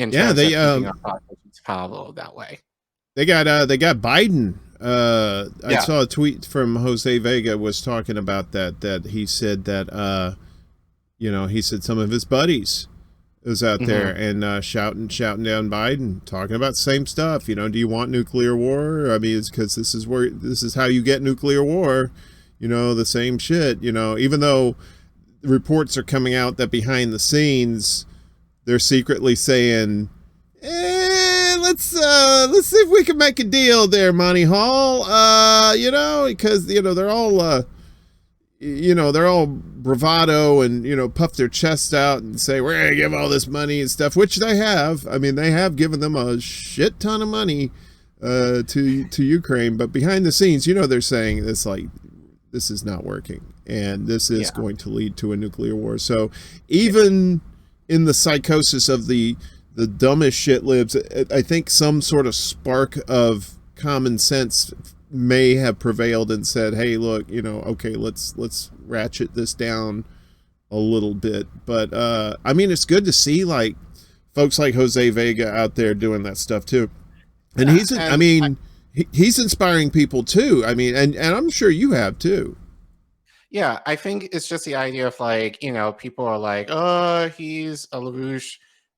in Yeah, terms of keeping our politicians accountable that way. they got Biden. I Yeah. saw a tweet from Jose Vega was talking about that he said that he said some of his buddies was out there Hmm. and shouting down Biden, talking about the same stuff. Do you want nuclear war? I mean, it's because this is how you get nuclear war. The same shit. Even though reports are coming out that behind the scenes they're secretly saying, let's see if we can make a deal there, Monty Hall. Because they're all bravado and puff their chests out and say we're gonna give all this money and stuff, which they have. I mean, they have given them a shit ton of money to Ukraine, but behind the scenes, they're saying it's like this is not working and this is Yeah. going to lead to a nuclear war. So even in the psychosis of the dumbest shit libs, I think some sort of spark of common sense may have prevailed and said, "Hey, look, okay, let's ratchet this down a little bit." But I mean, it's good to see like folks like Jose Vega out there doing that stuff too. And Yeah. I mean, he's inspiring people too. I mean, and I'm sure you have too. Yeah, I think it's just the idea of like, people are like, oh, he's a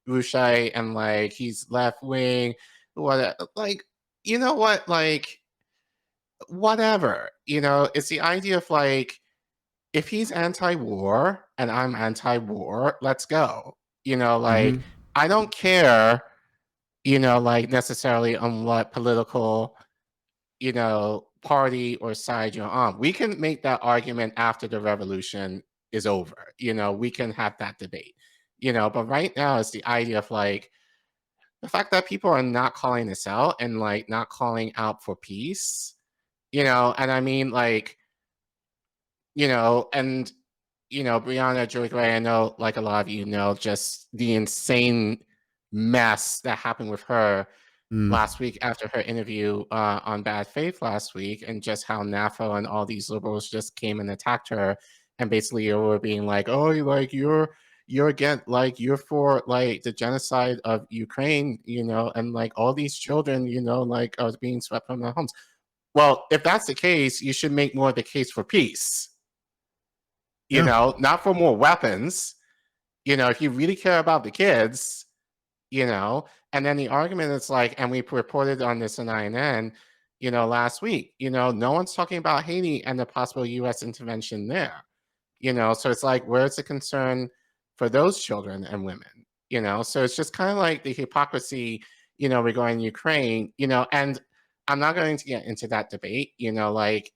Rushite and like he's left wing, what like, you know what, like whatever, it's the idea of like, if he's anti-war and I'm anti-war, let's go. Like Mm-hmm. I don't care, like necessarily on what political party or side you're on. We can make that argument after the revolution is over. We can have that debate. But right now it's the idea of like the fact that people are not calling this out and like not calling out for peace, and I mean like, and Brianna Joy Gray, I know like a lot of just the insane mess that happened with her Mm. last week after her interview on Bad Faith last week, and just how NAFO and all these liberals just came and attacked her, and basically were being like, "Oh, you're against like you're for like the genocide of Ukraine, and like all these children, like are being swept from their homes." Well, if that's the case, you should make more of the case for peace. Yeah. Not for more weapons. If you really care about the kids, and then the argument is like, and we reported on this in INN, last week, no one's talking about Haiti and the possible US intervention there, so it's like, where's the concern for those children and women, so it's just kind of like the hypocrisy, regarding Ukraine, and I'm not going to get into that debate, like,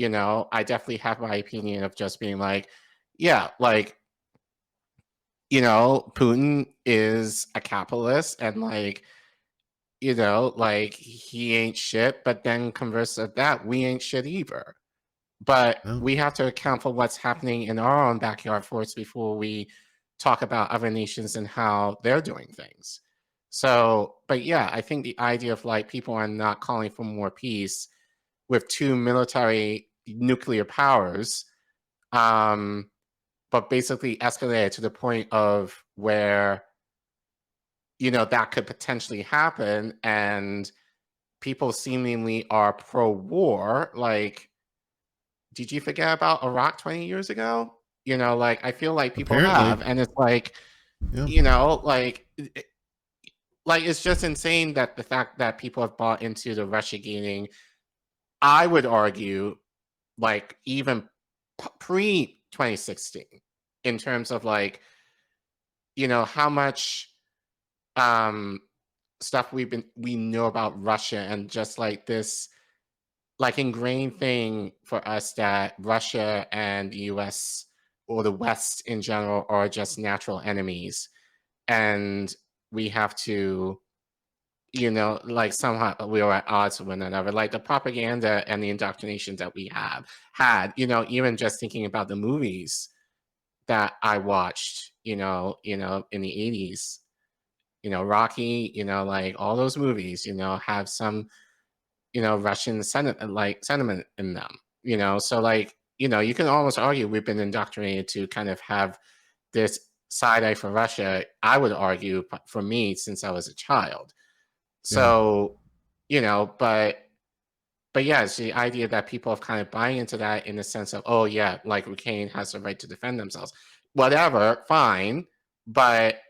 I definitely have my opinion of just being like, yeah, like, Putin is a capitalist and like, like he ain't shit, but then converse of that, we ain't shit either. But Well, we have to account for what's happening in our own backyard first before we talk about other nations and how they're doing things. So, but yeah, I think the idea of like people are not calling for more peace with two military nuclear powers, um, but basically escalated to the point of where that could potentially happen, and people seemingly are pro-war. Like, did you forget about Iraq 20 years ago? Like I feel like people apparently, have, and it's like, yeah. like like it's just insane that the fact that people have bought into the Russia gaining, I would argue, like even pre 2016, in terms of like, how much um stuff we know about Russia, and just like this like ingrained thing for us that Russia and the US or the West in general are just natural enemies, and we have to, like somehow we are at odds with one another. Like the propaganda and the indoctrination that we have had, even just thinking about the movies that I watched, in the 80s, Rocky, like all those movies, have some, Russian sentiment in them, So like, you can almost argue we've been indoctrinated to kind of have this side eye for Russia, I would argue for me since I was a child. Yeah. So, but yeah, it's the idea that people have kind of buying into that in the sense of, oh yeah, like Ukraine has the right to defend themselves. Whatever, fine, but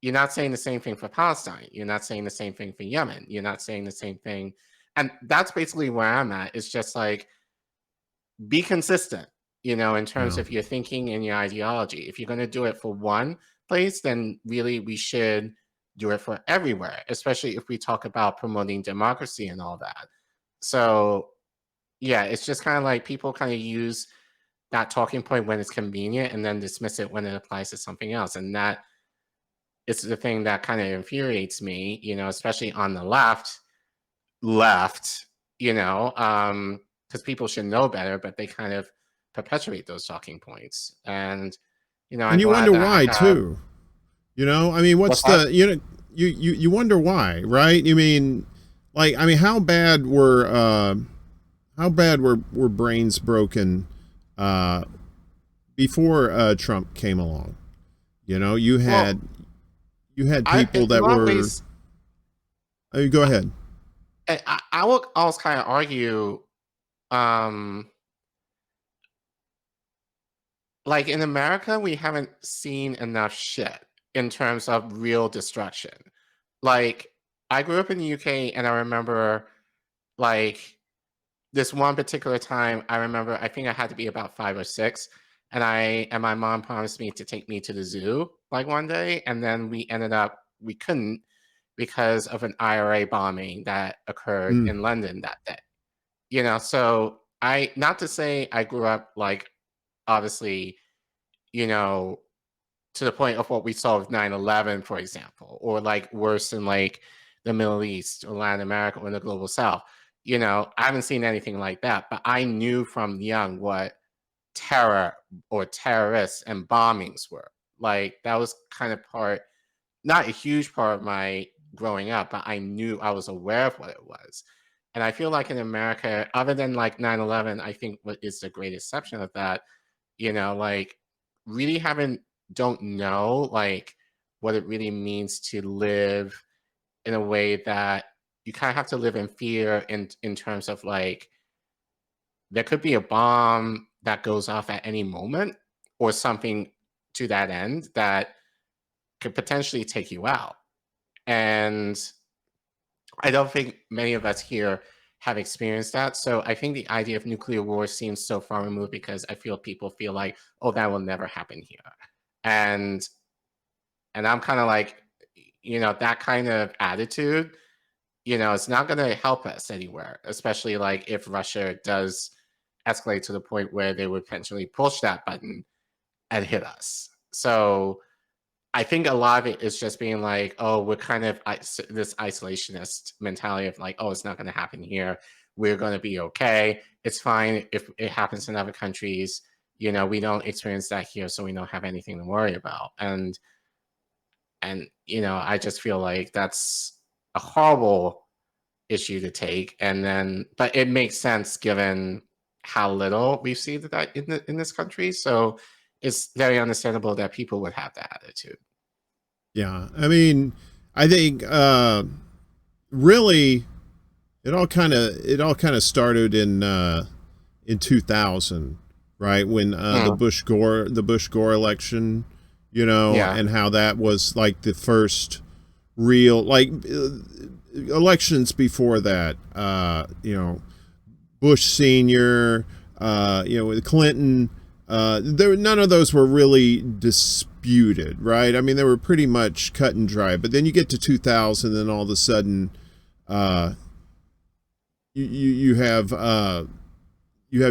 you're not saying the same thing for Palestine. You're not saying the same thing for Yemen. You're not saying the same thing. And that's basically where I'm at. It's just like, be consistent, in terms Yeah. of your thinking and your ideology. If you're going to do it for one place, then really we should do it for everywhere, especially if we talk about promoting democracy and all that. So, yeah, it's just kind of like people kind of use that talking point when it's convenient and then dismiss it when it applies to something else. And that is the thing that kind of infuriates me, especially on the left, because people should know better, but they kind of perpetuate those talking points. And, I'm And you glad wonder that I why have. too. I mean, what's What's that? the you wonder why, right? You mean, like, I mean, how bad were brains broken before Trump came along? You Well, had I people in a that lot of were. ways, I mean, go ahead. I will always kind of argue, um, like in America, we haven't seen enough shit in terms of real destruction. Like, I grew up in the UK, and I remember, like, this one particular time, I remember, I think I had to be about 5 or 6, and my mom promised me to take me to the zoo, like, one day, and then we couldn't because of an IRA bombing that occurred Mm, in London that day. So not to say I grew up, like, obviously, you know, to the point of what we saw with 9/11, for example, or like worse in like the Middle East or Latin America or the global South. I haven't seen anything like that, but I knew from young what terror or terrorists and bombings were. Like, that was kind of not a huge part of my growing up, but I was aware of what it was. And I feel like in America, other than like 9/11, I think what is the great exception of that, like, really don't know, like, what it really means to live in a way that you kind of have to live in fear in terms of, like, there could be a bomb that goes off at any moment or something to that end that could potentially take you out. And I don't think many of us here have experienced that. So I think the idea of nuclear war seems so far removed because I feel people feel like, oh, that will never happen here. And I'm kind of like, that kind of attitude, it's not going to help us anywhere, especially like if Russia does escalate to the point where they would potentially push that button and hit us. So I think a lot of it is just being like, oh, we're kind of this isolationist mentality of like, oh, it's not going to happen here. We're going to be okay. It's fine if it happens in other countries. We don't experience that here, so we don't have anything to worry about. And I just feel like that's a horrible issue to take. And then, but it makes sense given how little we see that in this country. So it's very understandable that people would have that attitude. yeah. I mean, I think really it all kind of started in 2000, right, when Mm, the Bush Gore election, yeah. and how that was like the first real, like, elections before that, Bush Senior, with Clinton, none of those were really disputed, right? I mean, they were pretty much cut and dry. But then you get to 2000, and all of a sudden, uh, you have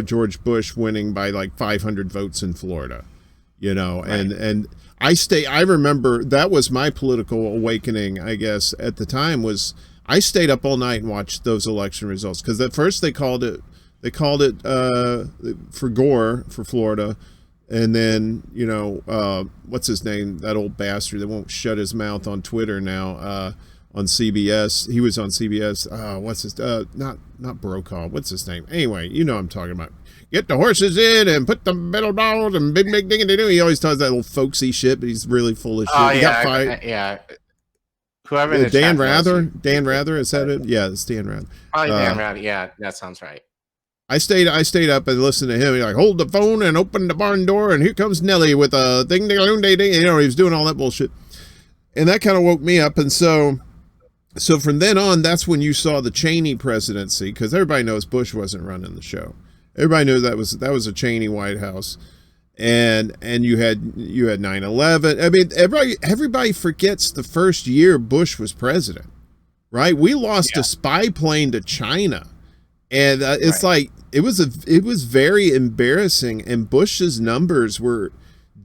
George Bush winning by like 500 votes in Florida, Right. and I remember that was my political awakening, I guess, at the time. Was I stayed up all night and watched those election results, because at first they called it for Gore for Florida, and then what's his name, that old bastard that won't shut his mouth on Twitter now, on CBS. He was on CBS. What's his not Brokaw. What's his name? Anyway, you know what I'm talking about. Get the horses in and put the metal dolls and big ding and He always talks that little folksy shit, but he's really full of shit. Oh He got yeah, fired. yeah. Whoever in the Dan chat knows Dan Rather, is that it? Yeah, it's Dan Rather. Probably Dan Rather. Yeah, that sounds right. I stayed up and listened to him. He's like, hold the phone and open the barn door, and here comes Nellie with a ding ding ding ding ding. You know, he was doing all that bullshit, and that kind of woke me up. And so from then on, that's when you saw the Cheney presidency, because everybody knows Bush wasn't running the show. Everybody knew that was a Cheney White House, and you had 9/11. I mean, everybody forgets the first year Bush was president, right? We lost a spy plane to China, and it's like it was very embarrassing. And Bush's numbers were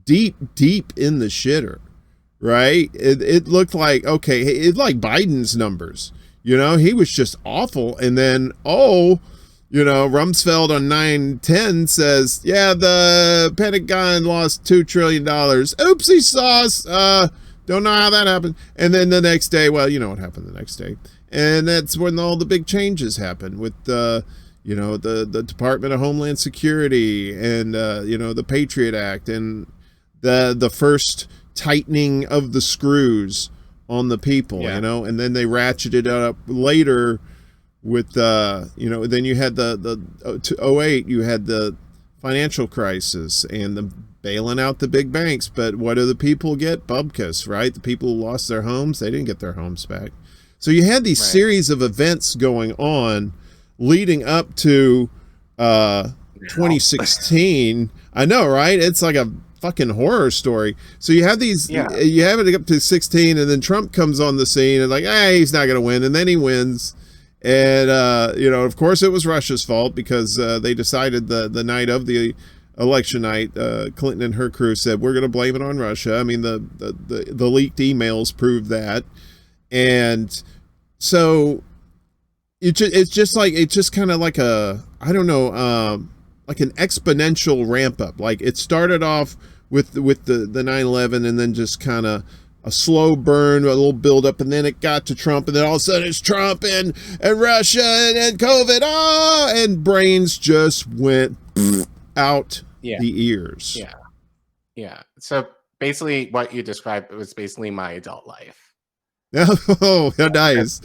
deep in the shitter, right? It looked like like Biden's numbers. You know, he was just awful, and then Rumsfeld on 9/10 says, yeah, the Pentagon lost $2 trillion. Oopsie sauce. Don't know how that happened. And then the next day, well, you know what happened the next day. And that's when all the big changes happened with the Department of Homeland Security and, the Patriot Act and the first tightening of the screws on the people, and then they ratcheted it up later with then you had the 2008, you had the financial crisis and the bailing out the big banks. But what do the people get? Bubkas, right? The people who lost their homes, they didn't get their homes back. So you had these series of events going on leading up to 2016. I know, right? It's like a fucking horror story. So you have these, you have it up to 16, and then Trump comes on the scene and like, he's not going to win, and then he wins. And, of course it was Russia's fault because they decided the night of the election night, Clinton and her crew said, we're going to blame it on Russia. I mean, the leaked emails proved that. And so it's just kind of like like an exponential ramp up. Like it started off with the 9/11 and then just kind of a slow burn, a little build up, and then it got to Trump, and then all of a sudden it's Trump and Russia and COVID, and brains just went out the ears. Yeah. So basically what you described was basically my adult life. Oh, nice.